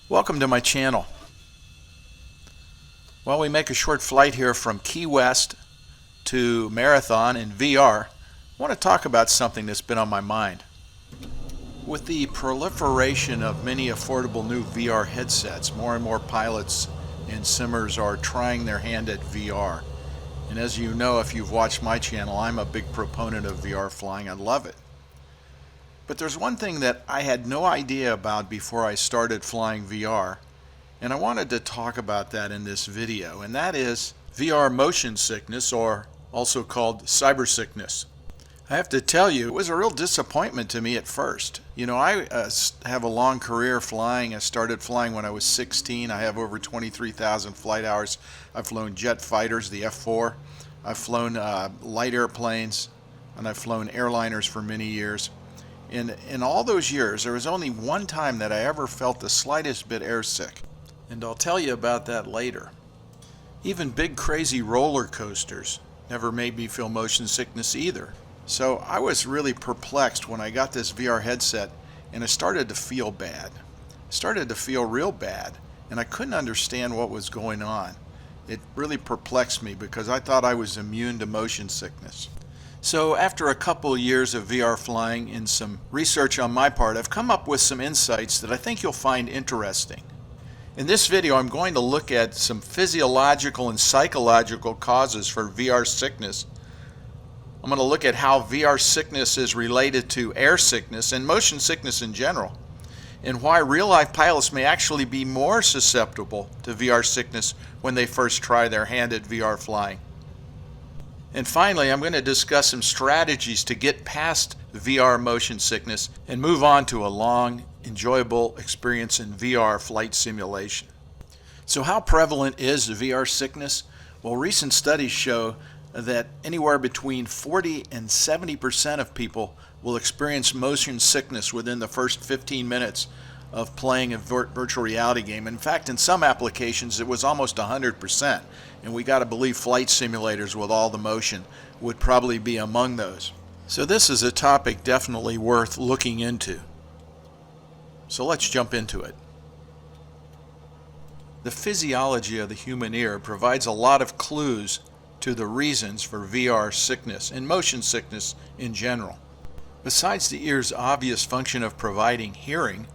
Welcome to my channel. While we make a short flight here from Key West to Marathon in VR, I want to talk about something that's been on my mind. With the proliferation of many affordable new VR headsets, more and more pilots and simmers are trying their hand at VR. And as you know, if you've watched my channel, I'm a big proponent of VR flying. I love it. But there's one thing that I had no idea about before I started flying VR, and I wanted to talk about that in this video, and that is VR motion sickness, or also called cyber sickness. I have to tell you, it was a real disappointment to me at first. You know, I have a long career flying. I started flying when I was 16. I have over 23,000 flight hours. I've flown jet fighters, the F-4. I've flown light airplanes, and I've flown airliners for many years. In all those years, there was only one time that I ever felt the slightest bit airsick, and I'll tell you about that later. Even big crazy roller coasters never made me feel motion sickness either. So I was really perplexed when I got this VR headset and I started to feel bad. I started to feel real bad, and I couldn't understand what was going on. It really perplexed me because I thought I was immune to motion sickness. So after a couple years of VR flying and some research on my part, I've come up with some insights that I think you'll find interesting. In this video, I'm going to look at some physiological and psychological causes for VR sickness. I'm going to look at how VR sickness is related to air sickness and motion sickness in general, and why real-life pilots may actually be more susceptible to VR sickness when they first try their hand at VR flying. And finally, I'm going to discuss some strategies to get past VR motion sickness and move on to a long, enjoyable experience in VR flight simulation. So how prevalent is VR sickness? Well, recent studies show that anywhere between 40 and 70% of people will experience motion sickness within the first 15 minutes of playing a virtual reality game. In fact, in some applications, it was almost 100%. And we got to believe flight simulators with all the motion would probably be among those. So this is a topic definitely worth looking into. So let's jump into it. The physiology of the human ear provides a lot of clues to the reasons for VR sickness and motion sickness in general. Besides the ear's obvious function of providing hearing,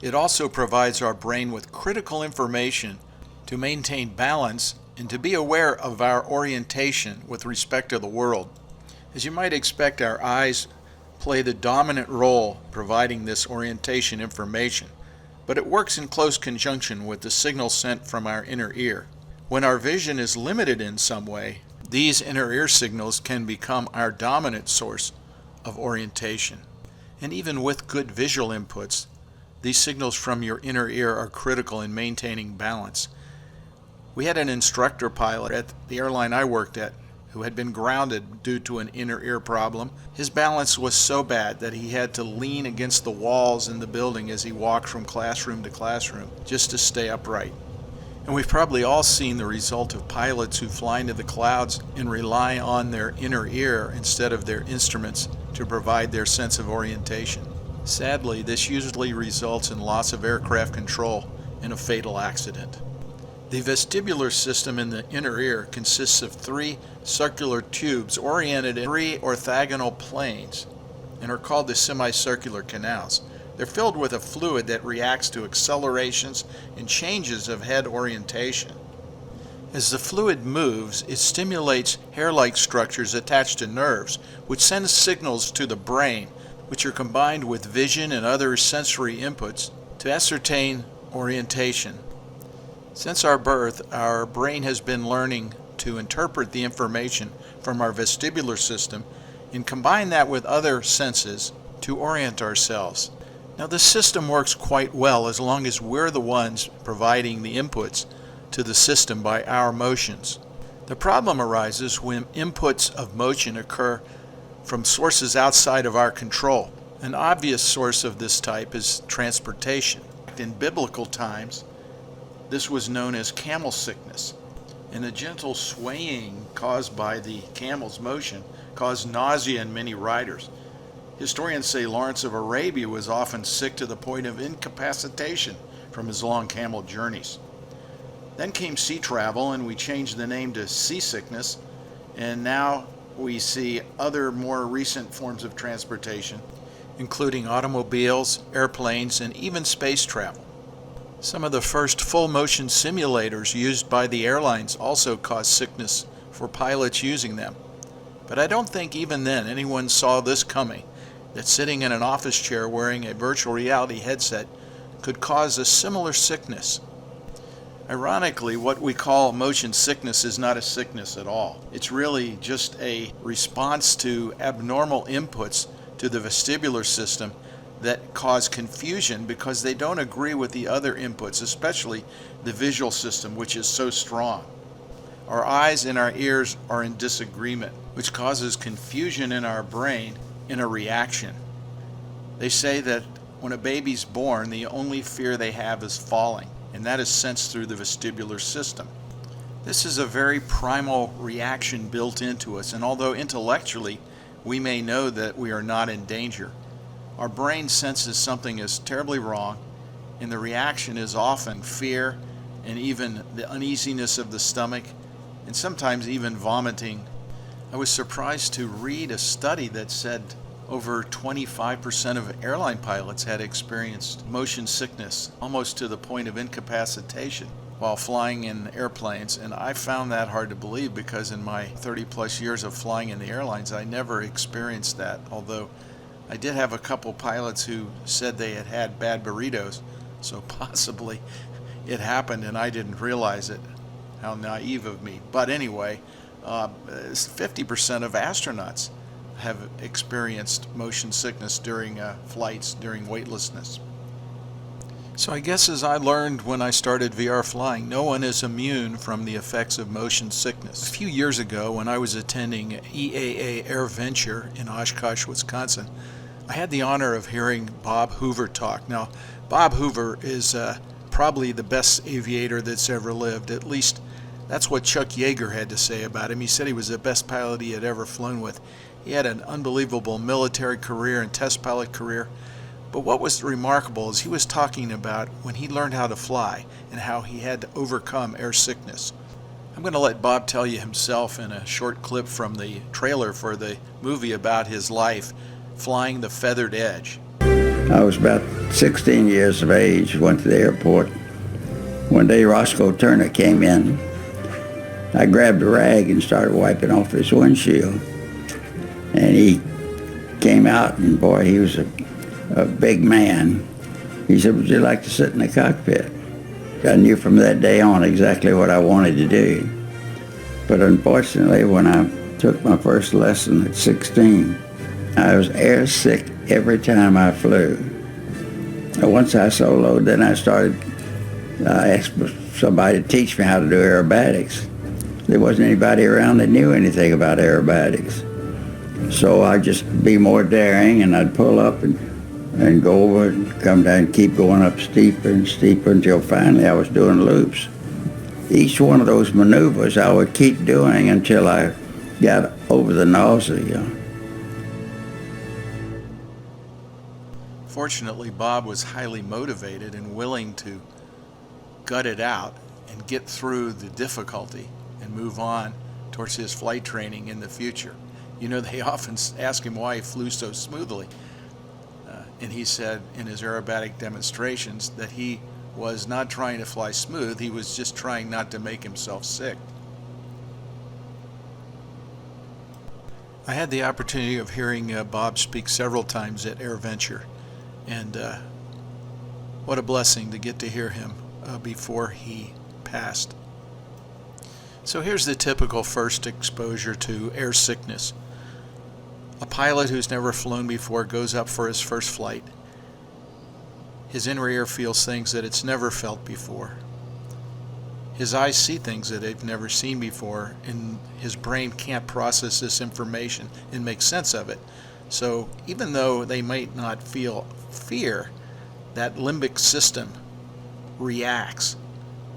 it also provides our brain with critical information to maintain balance and to be aware of our orientation with respect to the world. As you might expect, our eyes play the dominant role providing this orientation information, but it works in close conjunction with the signal sent from our inner ear. When our vision is limited in some way, these inner ear signals can become our dominant source of orientation. And even with good visual inputs, these signals from your inner ear are critical in maintaining balance. We had an instructor pilot at the airline I worked at who had been grounded due to an inner ear problem. His balance was so bad that he had to lean against the walls in the building as he walked from classroom to classroom just to stay upright. And we've probably all seen the result of pilots who fly into the clouds and rely on their inner ear instead of their instruments to provide their sense of orientation. Sadly, this usually results in loss of aircraft control and a fatal accident. The vestibular system in the inner ear consists of 3 circular tubes oriented in 3 orthogonal planes and are called the semicircular canals. They're filled with a fluid that reacts to accelerations and changes of head orientation. As the fluid moves, it stimulates hair-like structures attached to nerves, which send signals to the brain, which are combined with vision and other sensory inputs to ascertain orientation. Since our birth, our brain has been learning to interpret the information from our vestibular system and combine that with other senses to orient ourselves. Now, this system works quite well as long as we're the ones providing the inputs to the system by our motions. The problem arises when inputs of motion occur from sources outside of our control. An obvious source of this type is transportation. In biblical times, this was known as camel sickness, and a gentle swaying caused by the camel's motion caused nausea in many riders. Historians say Lawrence of Arabia was often sick to the point of incapacitation from his long camel journeys. Then came sea travel, and we changed the name to seasickness, and now we see other more recent forms of transportation, including automobiles, airplanes, and even space travel. Some of the first full-motion simulators used by the airlines also caused sickness for pilots using them. But I don't think even then anyone saw this coming, that sitting in an office chair wearing a virtual reality headset could cause a similar sickness. Ironically, what we call motion sickness is not a sickness at all. It's really just a response to abnormal inputs to the vestibular system that cause confusion because they don't agree with the other inputs, especially the visual system, which is so strong. Our eyes and our ears are in disagreement, which causes confusion in our brain in a reaction. They say that when a baby's born, the only fear they have is falling, and that is sensed through the vestibular system. This is a very primal reaction built into us, and although intellectually we may know that we are not in danger, our brain senses something is terribly wrong, and the reaction is often fear and even the uneasiness of the stomach, and sometimes even vomiting. I was surprised to read a study that said over 25% of airline pilots had experienced motion sickness, almost to the point of incapacitation while flying in airplanes. And I found that hard to believe because in my 30 plus years of flying in the airlines, I never experienced that, although I did have a couple pilots who said they had had bad burritos, so possibly it happened and I didn't realize it. How naive of me. But anyway, 50% of astronauts have experienced motion sickness during flights, during weightlessness. So I guess as I learned when I started VR flying, no one is immune from the effects of motion sickness. A few years ago, when I was attending EAA AirVenture in Oshkosh, Wisconsin, I had the honor of hearing Bob Hoover talk. Now, Bob Hoover is probably the best aviator that's ever lived. At least that's what Chuck Yeager had to say about him. He said he was the best pilot he had ever flown with. He had an unbelievable military career and test pilot career. But what was remarkable is he was talking about when he learned how to fly and how he had to overcome air sickness. I'm going to let Bob tell you himself in a short clip from the trailer for the movie about his life, Flying the Feathered Edge. I was about 16 years of age, went to the airport. One day Roscoe Turner came in. I grabbed a rag and started wiping off his windshield. And he came out, and boy, he was a big man. He said, "Would you like to sit in the cockpit?" I knew from that day on exactly what I wanted to do. But unfortunately, when I took my first lesson at 16, I was air sick every time I flew. Once I soloed, then I asked somebody to teach me how to do aerobatics. There wasn't anybody around that knew anything about aerobatics. So I'd just be more daring, and I'd pull up and go over and come down, keep going up steeper and steeper until finally I was doing loops. Each one of those maneuvers I would keep doing until I got over the nausea. Fortunately, Bob was highly motivated and willing to gut it out and get through the difficulty and move on towards his flight training in the future. You know, they often ask him why he flew so smoothly. And he said in his aerobatic demonstrations that he was not trying to fly smooth, he was just trying not to make himself sick. I had the opportunity of hearing Bob speak several times at AirVenture, and what a blessing to get to hear him before he passed. So here's the typical first exposure to air sickness. A pilot who's never flown before goes up for his first flight. His inner ear feels things that it's never felt before. His eyes see things that they've never seen before, and his brain can't process this information and make sense of it. So even though they might not feel fear, that limbic system reacts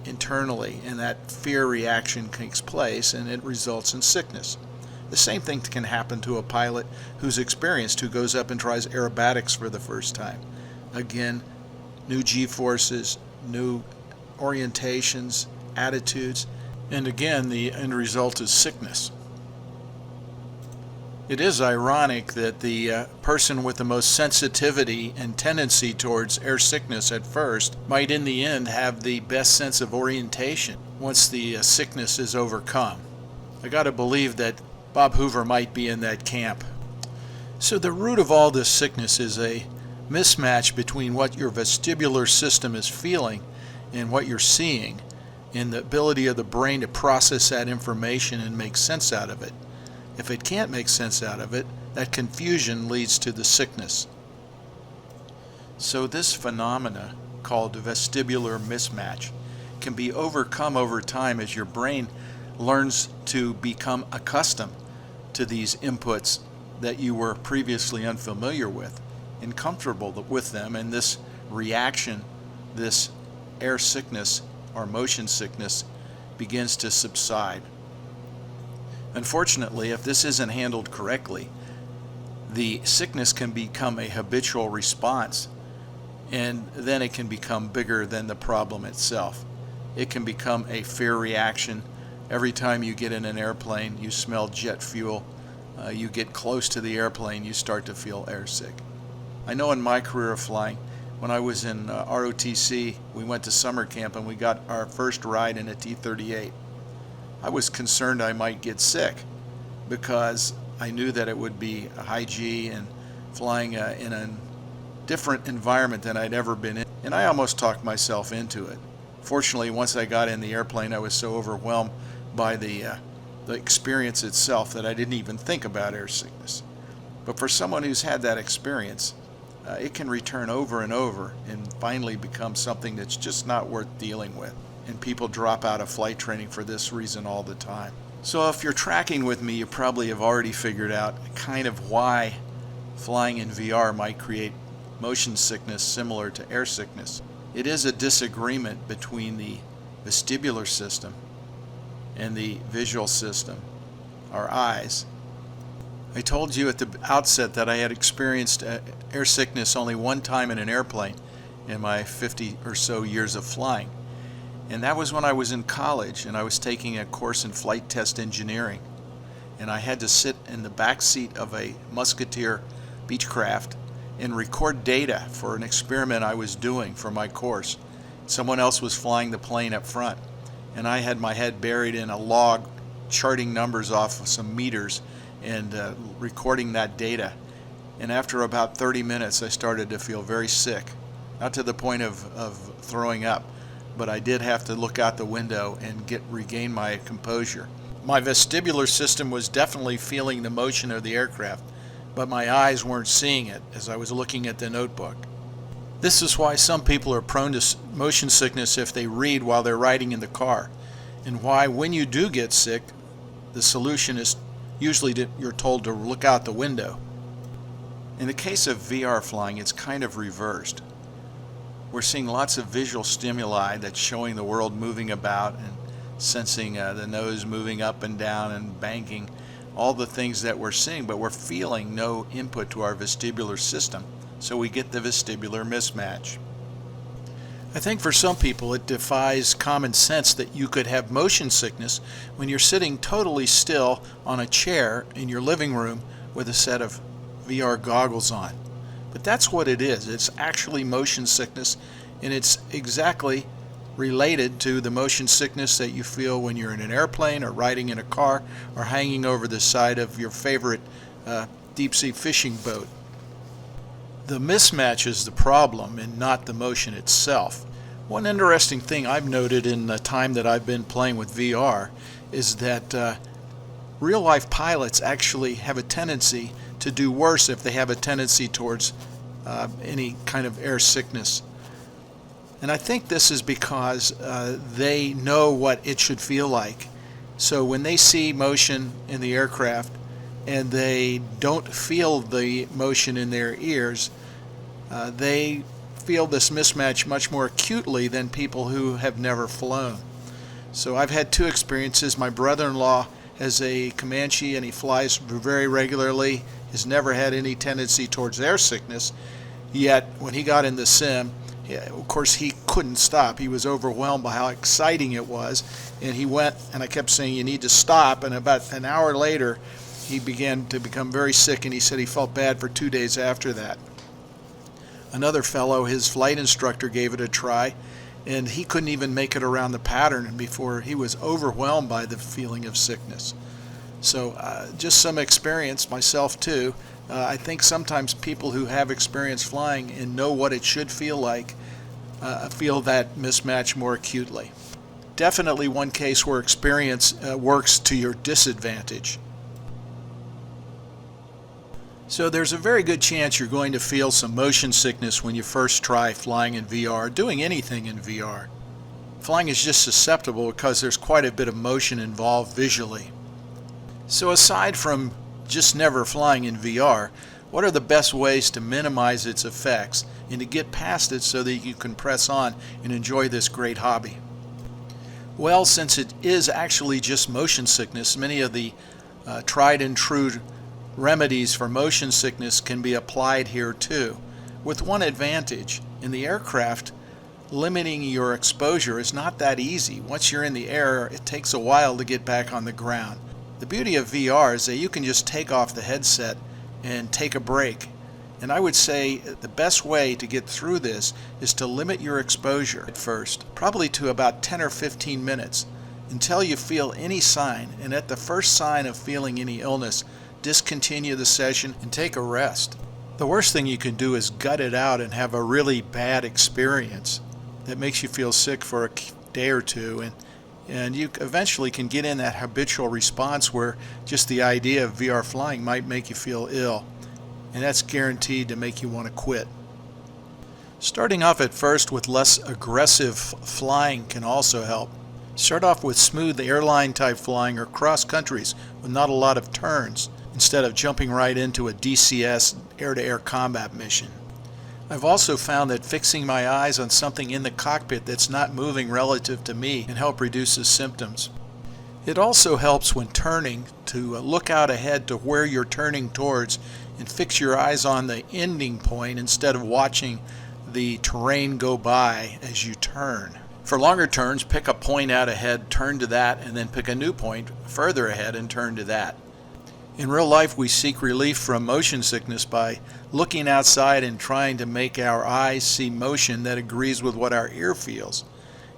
internally, and that fear reaction takes place, and it results in sickness. The same thing can happen to a pilot who's experienced, who goes up and tries aerobatics for the first time. Again, new G-forces, new orientations, attitudes, and again, the end result is sickness. It is ironic that the person with the most sensitivity and tendency towards air sickness at first might in the end have the best sense of orientation once the sickness is overcome. I gotta believe that Bob Hoover might be in that camp. So the root of all this sickness is a mismatch between what your vestibular system is feeling and what you're seeing, and the ability of the brain to process that information and make sense out of it. If it can't make sense out of it, that confusion leads to the sickness. So this phenomena, called vestibular mismatch, can be overcome over time as your brain learns to become accustomed to these inputs that you were previously unfamiliar with and comfortable with them, and this reaction, this air sickness or motion sickness, begins to subside. Unfortunately, if this isn't handled correctly, the sickness can become a habitual response, and then it can become bigger than the problem itself. It can become a fear reaction. Every time you get in an airplane, you smell jet fuel, you get close to the airplane, you start to feel airsick. I know in my career of flying, when I was in ROTC, we went to summer camp and we got our first ride in a T-38. I was concerned I might get sick because I knew that it would be a high G and flying in a different environment than I'd ever been in, and I almost talked myself into it. Fortunately, once I got in the airplane, I was so overwhelmed by the experience itself that I didn't even think about air sickness. But for someone who's had that experience, it can return over and over and finally become something that's just not worth dealing with. And people drop out of flight training for this reason all the time. So if you're tracking with me, you probably have already figured out kind of why flying in VR might create motion sickness similar to air sickness. It is a disagreement between the vestibular system and the visual system, our eyes. I told you at the outset that I had experienced air sickness only one time in an airplane in my 50 or so years of flying. And that was when I was in college and I was taking a course in flight test engineering. And I had to sit in the back seat of a Musketeer Beechcraft and record data for an experiment I was doing for my course. Someone else was flying the plane up front, and I had my head buried in a log charting numbers off of some meters and recording that data. And after about 30 minutes I started to feel very sick, not to the point of throwing up, but I did have to look out the window and regain my composure. My vestibular system was definitely feeling the motion of the aircraft, but my eyes weren't seeing it as I was looking at the notebook. This is why some people are prone to motion sickness if they read while they're riding in the car, and why when you do get sick, the solution is usually you're told to look out the window. In the case of VR flying, it's kind of reversed. We're seeing lots of visual stimuli that's showing the world moving about and sensing the nose moving up and down and banking, all the things that we're seeing, but we're feeling no input to our vestibular system, so we get the vestibular mismatch. I think for some people it defies common sense that you could have motion sickness when you're sitting totally still on a chair in your living room with a set of VR goggles on. But that's what it is. It's actually motion sickness, and it's exactly related to the motion sickness that you feel when you're in an airplane or riding in a car or hanging over the side of your favorite deep-sea fishing boat. The mismatch is the problem and not the motion itself. One interesting thing I've noted in the time that I've been playing with VR is that real-life pilots actually have a tendency to do worse if they have a tendency towards any kind of air sickness. And I think this is because they know what it should feel like. So when they see motion in the aircraft and they don't feel the motion in their ears, they feel this mismatch much more acutely than people who have never flown. So I've had two experiences. My brother-in-law has a Comanche and he flies very regularly. He's never had any tendency towards air sickness, yet when he got in the sim, Yeah, of course, he couldn't stop. He was overwhelmed by how exciting it was. And he went, and I kept saying, you need to stop. And about an hour later, he began to become very sick, and he said he felt bad for 2 days after that. Another fellow, his flight instructor, gave it a try, and he couldn't even make it around the pattern before he was overwhelmed by the feeling of sickness. So just some experience, myself too. I think sometimes people who have experience flying and know what it should feel like feel that mismatch more acutely. Definitely one case where experience works to your disadvantage. So there's a very good chance you're going to feel some motion sickness when you first try flying in VR, or doing anything in VR. Flying is just susceptible because there's quite a bit of motion involved visually. So aside from just never flying in VR, what are the best ways to minimize its effects and to get past it so that you can press on and enjoy this great hobby? Well, since it is actually just motion sickness, many of the tried and true remedies for motion sickness can be applied here too, with one advantage. In the aircraft, limiting your exposure is not that easy. Once you're in the air, it takes a while to get back on the ground. The beauty of VR is that you can just take off the headset and take a break. And I would say the best way to get through this is to limit your exposure at first, probably to about 10 or 15 minutes, until you feel any sign. And at the first sign of feeling any illness, discontinue the session and take a rest. The worst thing you can do is gut it out and have a really bad experience that makes you feel sick for a day or two, and you eventually can get in that habitual response where just the idea of VR flying might make you feel ill, and that's guaranteed to make you want to quit. Starting off at first with less aggressive flying can also help. Start off with smooth airline type flying or cross countries with not a lot of turns, instead of jumping right into a DCS air-to-air combat mission. I've also found that fixing my eyes on something in the cockpit that's not moving relative to me can help reduce the symptoms. It also helps when turning to look out ahead to where you're turning towards and fix your eyes on the ending point instead of watching the terrain go by as you turn. For longer turns, pick a point out ahead, turn to that, and then pick a new point further ahead and turn to that. In real life, we seek relief from motion sickness by looking outside and trying to make our eyes see motion that agrees with what our ear feels.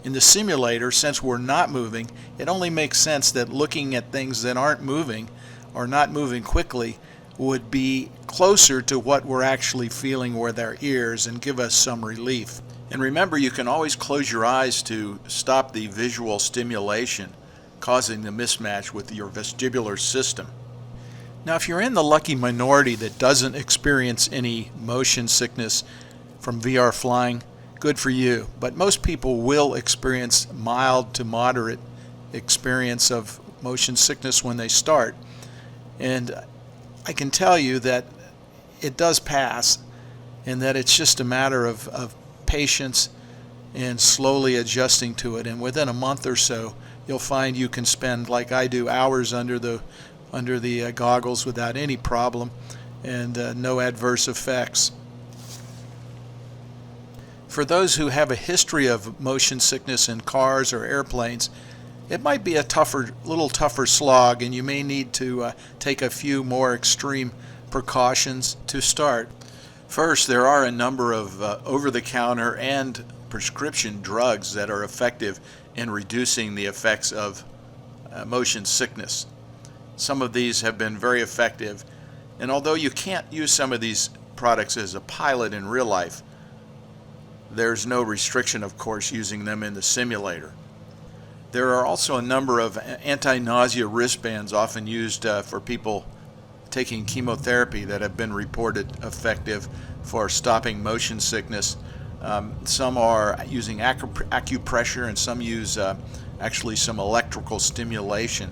In the simulator, since we're not moving, it only makes sense that looking at things that aren't moving or not moving quickly would be closer to what we're actually feeling with our ears and give us some relief. And remember, you can always close your eyes to stop the visual stimulation causing the mismatch with your vestibular system. Now, if you're in the lucky minority that doesn't experience any motion sickness from VR flying, good for you. But most people will experience mild to moderate experience of motion sickness when they start. And I can tell you that it does pass, and that it's just a matter of patience and slowly adjusting to it. And within a month or so, you'll find you can spend, like I do, hours under the goggles without any problem and no adverse effects. For those who have a history of motion sickness in cars or airplanes, it might be a little tougher slog, and you may need to take a few more extreme precautions to start. First, there are a number of over-the-counter and prescription drugs that are effective in reducing the effects of motion sickness. Some of these have been very effective, and although you can't use some of these products as a pilot in real life, there's no restriction, of course, using them in the simulator. There are also a number of anti-nausea wristbands often used for people taking chemotherapy that have been reported effective for stopping motion sickness. Some are using acupressure, and some use actually some electrical stimulation.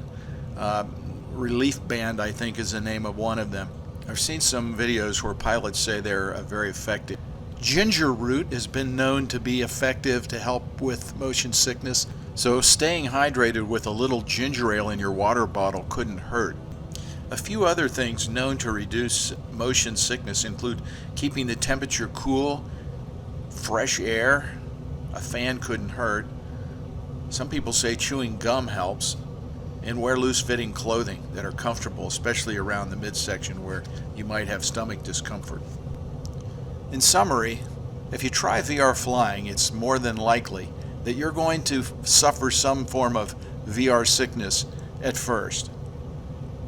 Relief Band, I think, is the name of one of them. I've seen some videos where pilots say they're very effective. Ginger root has been known to be effective to help with motion sickness, so staying hydrated with a little ginger ale in your water bottle couldn't hurt. A few other things known to reduce motion sickness include keeping the temperature cool fresh air, a fan couldn't hurt. Some people say chewing gum helps, and wear loose-fitting clothing that are comfortable, especially around the midsection where you might have stomach discomfort. In summary, if you try VR flying, it's more than likely that you're going to suffer some form of VR sickness at first.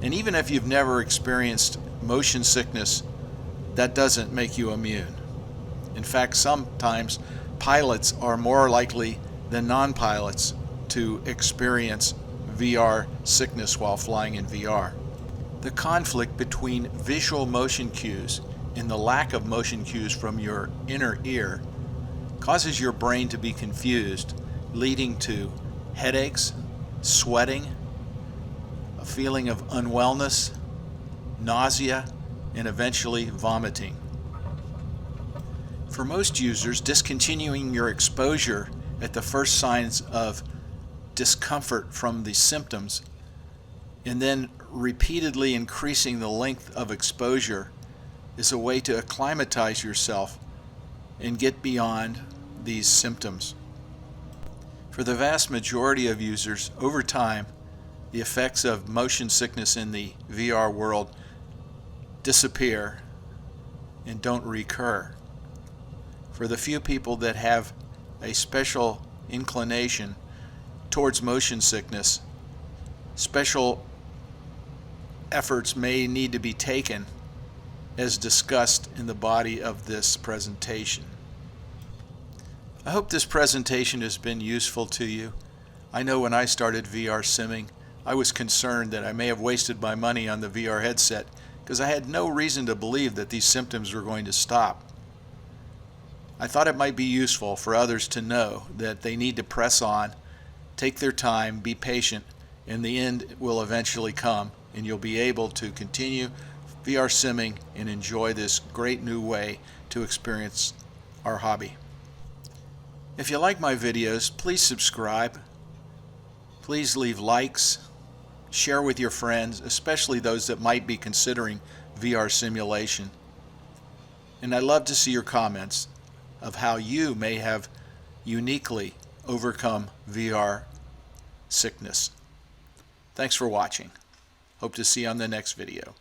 And even if you've never experienced motion sickness, that doesn't make you immune. In fact, sometimes pilots are more likely than non-pilots to experience VR sickness while flying in VR. The conflict between visual motion cues and the lack of motion cues from your inner ear causes your brain to be confused, leading to headaches, sweating, a feeling of unwellness, nausea, and eventually vomiting. For most users, discontinuing your exposure at the first signs of discomfort from the symptoms and then repeatedly increasing the length of exposure is a way to acclimatize yourself and get beyond these symptoms. For the vast majority of users, over time, the effects of motion sickness in the VR world disappear and don't recur. For the few people that have a special inclination towards motion sickness, special efforts may need to be taken as discussed in the body of this presentation. I hope this presentation has been useful to you. I know when I started VR simming, I was concerned that I may have wasted my money on the VR headset because I had no reason to believe that these symptoms were going to stop. I thought it might be useful for others to know that they need to press on, take their time, be patient, and the end will eventually come, and you'll be able to continue VR simming and enjoy this great new way to experience our hobby. If you like my videos, please subscribe. Please leave likes. Share with your friends, especially those that might be considering VR simulation. And I'd love to see your comments of how you may have uniquely overcome VR sickness. Thanks for watching. Hope to see you on the next video.